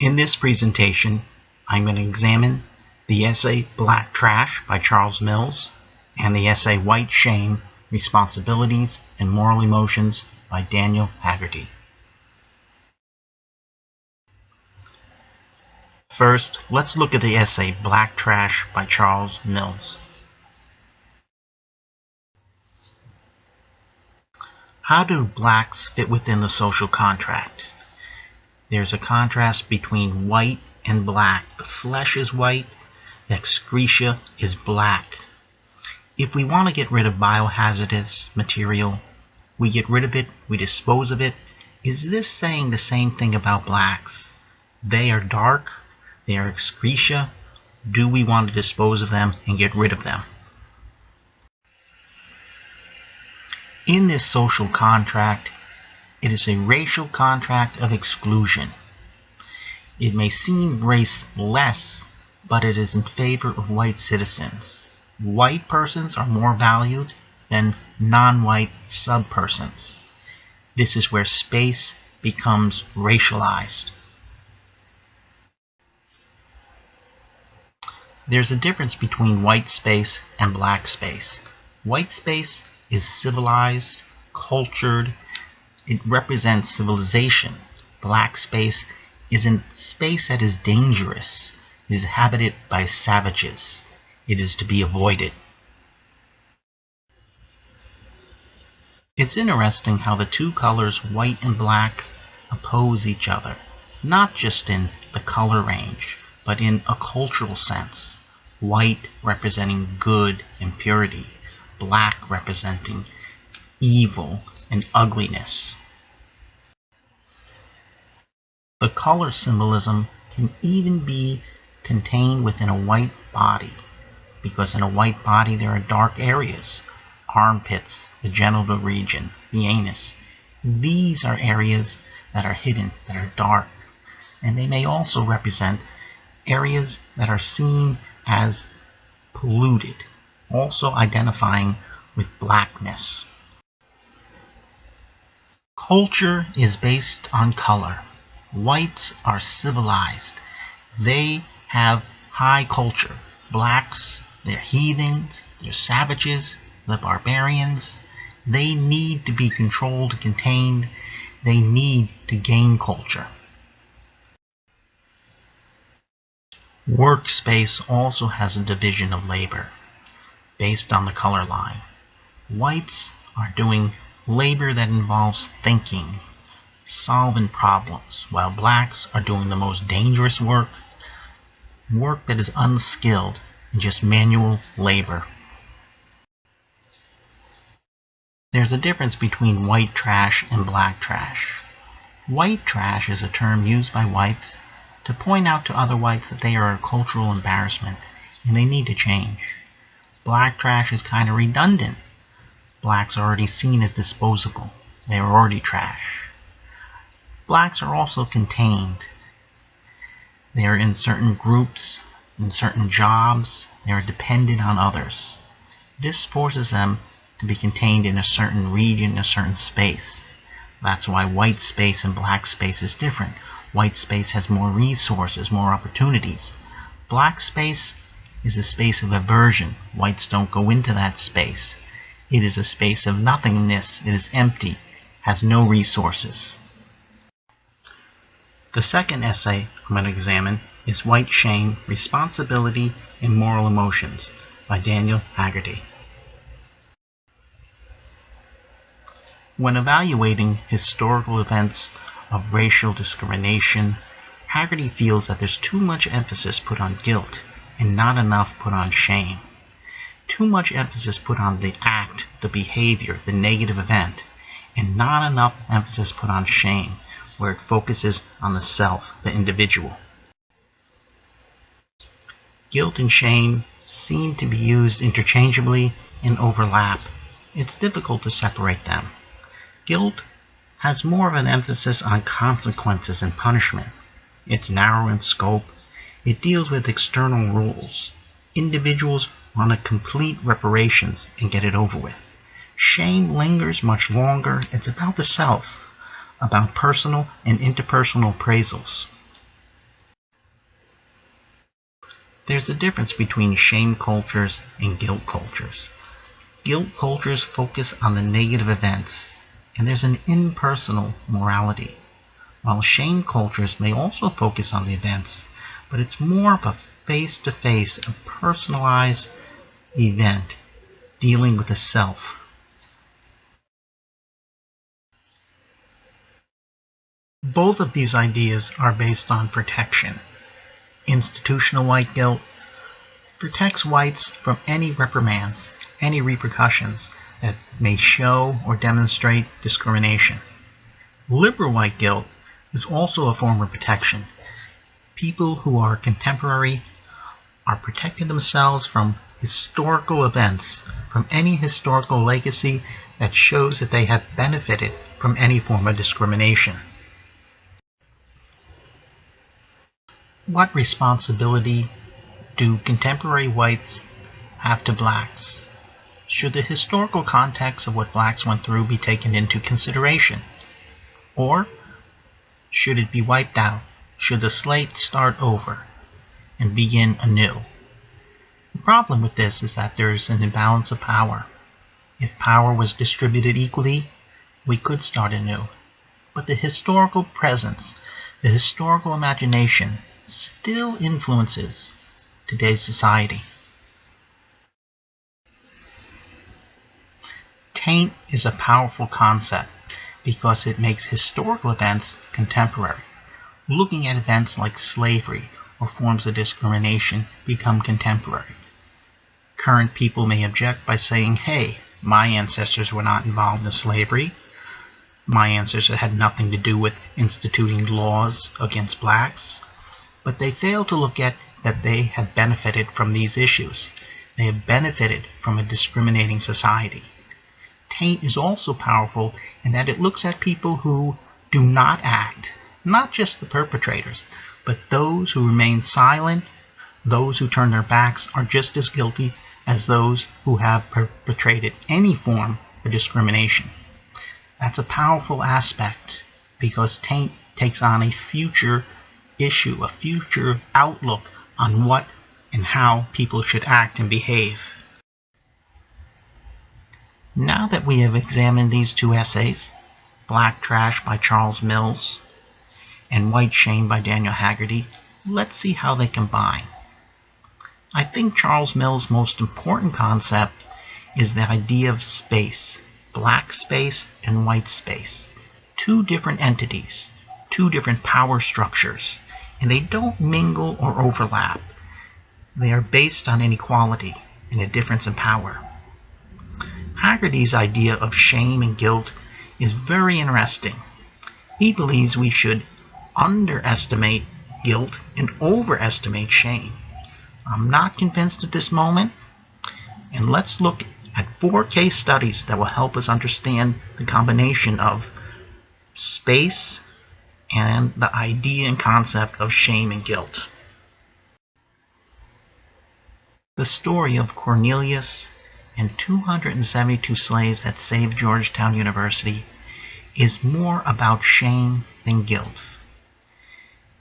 In this presentation, I'm going to examine the essay Black Trash by Charles Mills and the essay White Shame, Responsibilities and Moral Emotions by Daniel Haggerty. First, let's look at the essay Black Trash by Charles Mills. How do blacks fit within the social contract? There's a contrast between white and black. The flesh is white, the excreta is black. If we want to get rid of biohazardous material, we get rid of it, we dispose of it. Is this saying the same thing about blacks? They are dark, they are excreta. Do we want to dispose of them and get rid of them? In this social contract, it is a racial contract of exclusion. It may seem raceless, but it is in favor of white citizens. White persons are more valued than non-white sub-persons. This is where space becomes racialized. There's a difference between white space and black space. White space is civilized, cultured. It represents civilization. Black space is a space that is dangerous. It is inhabited by savages. It is to be avoided. It's interesting how the two colors, white and black, oppose each other, not just in the color range, but in a cultural sense. White representing good and purity, black representing evil and ugliness. The color symbolism can even be contained within a white body, because in a white body there are dark areas, armpits, the genital region, the anus. These are areas that are hidden, that are dark, and they may also represent areas that are seen as polluted, also identifying with blackness. Culture is based on color. Whites are civilized. They have high culture. Blacks, they're heathens, they're savages, they're barbarians. They need to be controlled, contained. They need to gain culture. Workspace also has a division of labor based on the color line. Whites are doing labor that involves thinking, solving problems, while blacks are doing the most dangerous work that is unskilled and just manual labor. There's a difference between white trash and black trash. White trash is a term used by whites to point out to other whites that they are a cultural embarrassment and they need to change. Black trash is kind of redundant. Blacks are already seen as disposable. They are already trash. Blacks are also contained. They are in certain groups, in certain jobs. They are dependent on others. This forces them to be contained in a certain region, a certain space. That's why white space and black space is different. White space has more resources, more opportunities. Black space is a space of aversion. Whites don't go into that space. It is a space of nothingness. It is empty, has no resources. The second essay I'm going to examine is White Shame, Responsibility and Moral Emotions by Daniel Haggerty. When evaluating historical events of racial discrimination, Haggerty feels that there's too much emphasis put on guilt and not enough put on shame. Too much emphasis put on the act, the behavior, the negative event, and not enough emphasis put on shame, where it focuses on the self, the individual. Guilt and shame seem to be used interchangeably and overlap. It's difficult to separate them. Guilt has more of an emphasis on consequences and punishment. It's narrow in scope. It deals with external rules. Individuals want to complete reparations and get it over with. Shame lingers much longer. It's about the self, about personal and interpersonal appraisals. There's a difference between shame cultures and guilt cultures. Guilt cultures focus on the negative events, and there's an impersonal morality, while shame cultures may also focus on the events, but it's more of a face-to-face, a personalized event dealing with the self. Both of these ideas are based on protection. Institutional white guilt protects whites from any reprimands, any repercussions that may show or demonstrate discrimination. Liberal white guilt is also a form of protection. People who are contemporary are protecting themselves from historical events, from any historical legacy that shows that they have benefited from any form of discrimination. What responsibility do contemporary whites have to blacks? Should the historical context of what blacks went through be taken into consideration? Or should it be wiped out? Should the slate start over and begin anew? The problem with this is that there is an imbalance of power. If power was distributed equally, we could start anew. But the historical presence, the historical imagination, still influences today's society. Taint is a powerful concept because it makes historical events contemporary. Looking at events like slavery or forms of discrimination become contemporary. Current people may object by saying, hey, my ancestors were not involved in slavery. My ancestors had nothing to do with instituting laws against blacks. But they fail to look at that they have benefited from these issues. They have benefited from a discriminating society. Taint is also powerful in that it looks at people who do not act, not just the perpetrators, but those who remain silent, those who turn their backs are just as guilty as those who have perpetrated any form of discrimination. That's a powerful aspect because taint takes on a future issue, a future outlook on what and how people should act and behave. Now that we have examined these two essays, Black Trash by Charles Mills and White Shame by Daniel Haggerty, let's see how they combine. I think Charles Mills' most important concept is the idea of space, black space and white space. Two different entities, two different power structures, and they don't mingle or overlap. They are based on inequality and a difference in power. Haggerty's idea of shame and guilt is very interesting. He believes we should underestimate guilt and overestimate shame. I'm not convinced at this moment, and let's look at 4 case studies that will help us understand the combination of space and the idea and concept of shame and guilt. The story of Cornelius and 272 slaves that saved Georgetown University is more about shame than guilt.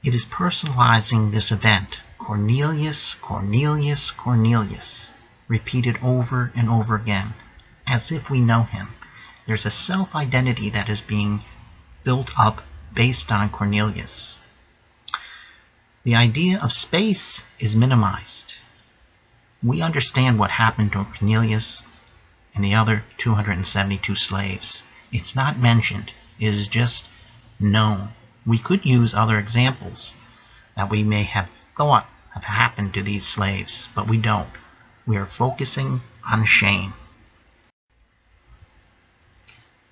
It is personalizing this event, Cornelius, Cornelius, Cornelius, repeated over and over again, as if we know him. There's a self-identity that is being built up based on Cornelius. The idea of space is minimized. We understand what happened to Cornelius and the other 272 slaves. It's not mentioned. It is just known. We could use other examples that we may have thought have happened to these slaves, but we don't. We are focusing on shame.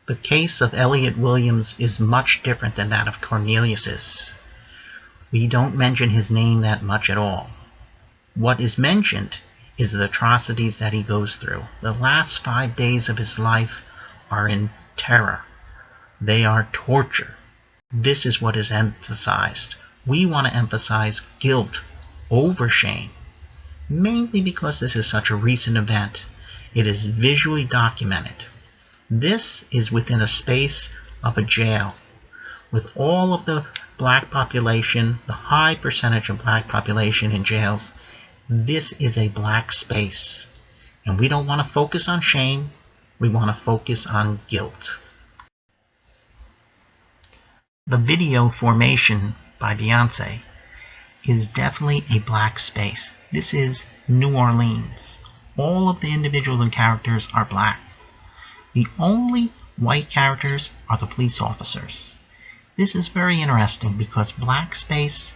The case of Elliot Williams is much different than that of Cornelius's. We don't mention his name that much at all. What is mentioned is the atrocities that he goes through. The last 5 days of his life are in terror. They are torture. This is what is emphasized. We want to emphasize guilt over shame, mainly because this is such a recent event. It is visually documented. This is within a space of a jail, with all of the black population, the high percentage of black population in jails, This is a black space, and we don't want to focus on shame. We want to focus on guilt. The video Formation by Beyonce is definitely a black space. This is New Orleans. All of the individuals and characters are black. The only white characters are the police officers. This is very interesting because black space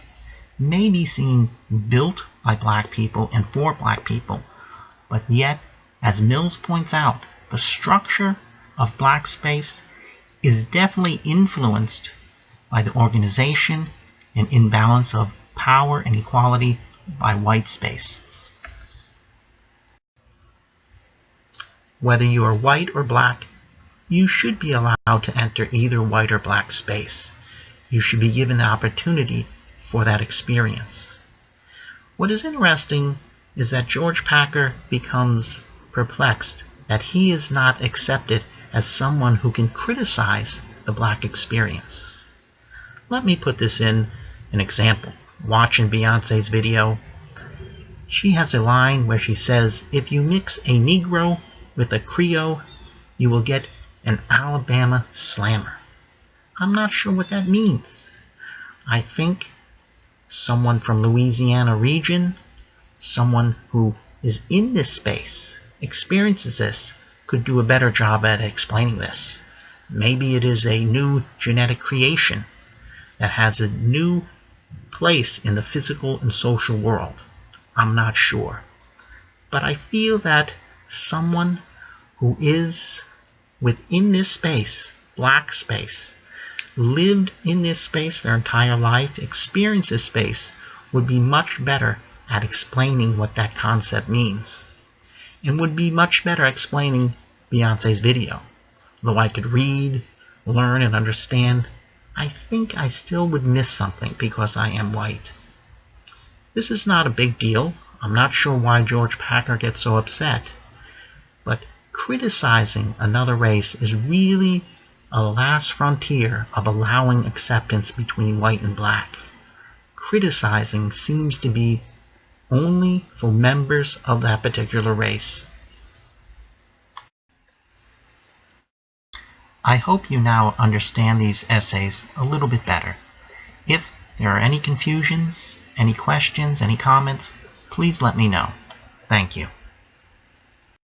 may be seen built by black people and for black people, but yet, as Mills points out, the structure of black space is definitely influenced by the organization and imbalance of power and equality by white space. Whether you are white or black, you should be allowed to enter either white or black space. You should be given the opportunity for that experience. What is interesting is that George Packer becomes perplexed that he is not accepted as someone who can criticize the black experience. Let me put this in an example. Watching Beyonce's video, she has a line where she says, if you mix a Negro with a Creole, you will get an Alabama slammer. I'm not sure what that means. I think someone from Louisiana region, someone who is in this space, experiences this, could do a better job at explaining this. Maybe it is a new genetic creation that has a new place in the physical and social world. I'm not sure. But I feel that someone who is within this space, black space, lived in this space their entire life, experienced this space, would be much better at explaining what that concept means. And would be much better explaining Beyonce's video. Though I could read, learn, and understand, I think I still would miss something because I am white. This is not a big deal. I'm not sure why George Packer gets so upset. But criticizing another race is really a last frontier of allowing acceptance between white and black. Criticizing seems to be only for members of that particular race. I hope you now understand these essays a little bit better. If there are any confusions, any questions, any comments, please let me know. Thank you.